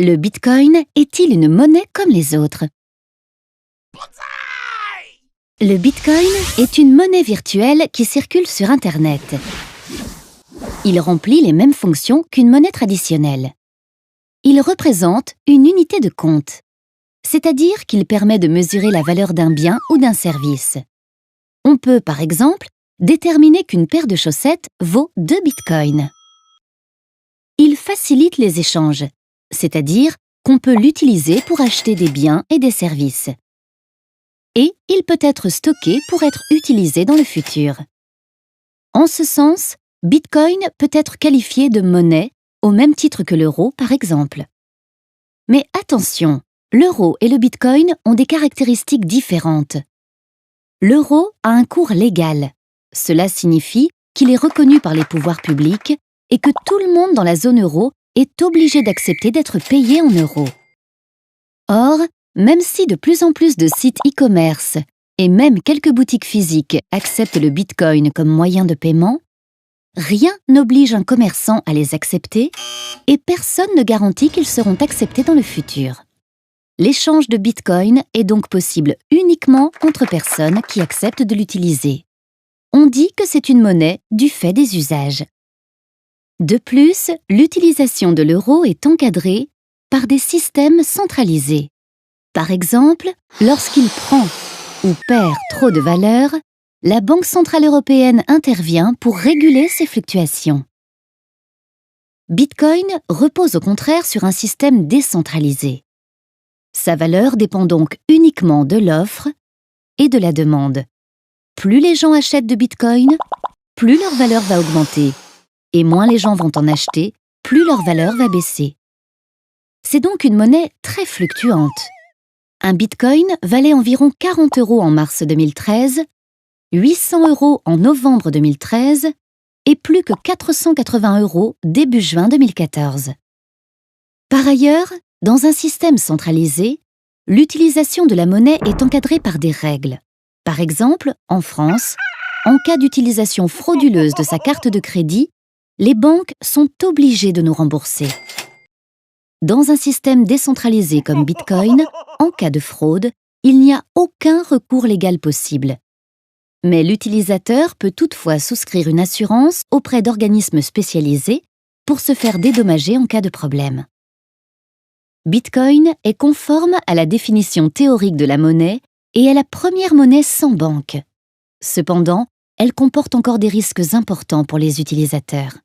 Le Bitcoin est-il une monnaie comme les autres? Le Bitcoin est une monnaie virtuelle qui circule sur Internet. Il remplit les mêmes fonctions qu'une monnaie traditionnelle. Il représente une unité de compte, c'est-à-dire qu'il permet de mesurer la valeur d'un bien ou d'un service. On peut, par exemple, déterminer qu'une paire de chaussettes vaut 2 bitcoins. Il facilite les échanges, c'est-à-dire qu'on peut l'utiliser pour acheter des biens et des services. Et il peut être stocké pour être utilisé dans le futur. En ce sens, Bitcoin peut être qualifié de monnaie au même titre que l'euro, par exemple. Mais attention, l'euro et le Bitcoin ont des caractéristiques différentes. L'euro a un cours légal. Cela signifie qu'il est reconnu par les pouvoirs publics et que tout le monde dans la zone euro est obligé d'accepter d'être payé en euros. Or, même si de plus en plus de sites e-commerce et même quelques boutiques physiques acceptent le Bitcoin comme moyen de paiement, rien n'oblige un commerçant à les accepter et personne ne garantit qu'ils seront acceptés dans le futur. L'échange de Bitcoin est donc possible uniquement entre personnes qui acceptent de l'utiliser. On dit que c'est une monnaie du fait des usages. De plus, l'utilisation de l'euro est encadrée par des systèmes centralisés. Par exemple, lorsqu'il prend ou perd trop de valeur, la Banque centrale européenne intervient pour réguler ces fluctuations. Bitcoin repose au contraire sur un système décentralisé. Sa valeur dépend donc uniquement de l'offre et de la demande. Plus les gens achètent de Bitcoin, plus leur valeur va augmenter, et moins les gens vont en acheter, plus leur valeur va baisser. C'est donc une monnaie très fluctuante. Un Bitcoin valait environ 40 € en mars 2013, 800 € en novembre 2013 et plus que 480 € début juin 2014. Par ailleurs, dans un système centralisé, l'utilisation de la monnaie est encadrée par des règles. Par exemple, en France, en cas d'utilisation frauduleuse de sa carte de crédit, les banques sont obligées de nous rembourser. Dans un système décentralisé comme Bitcoin, en cas de fraude, il n'y a aucun recours légal possible. Mais l'utilisateur peut toutefois souscrire une assurance auprès d'organismes spécialisés pour se faire dédommager en cas de problème. Bitcoin est conforme à la définition théorique de la monnaie et est la première monnaie sans banque. Cependant, elle comporte encore des risques importants pour les utilisateurs.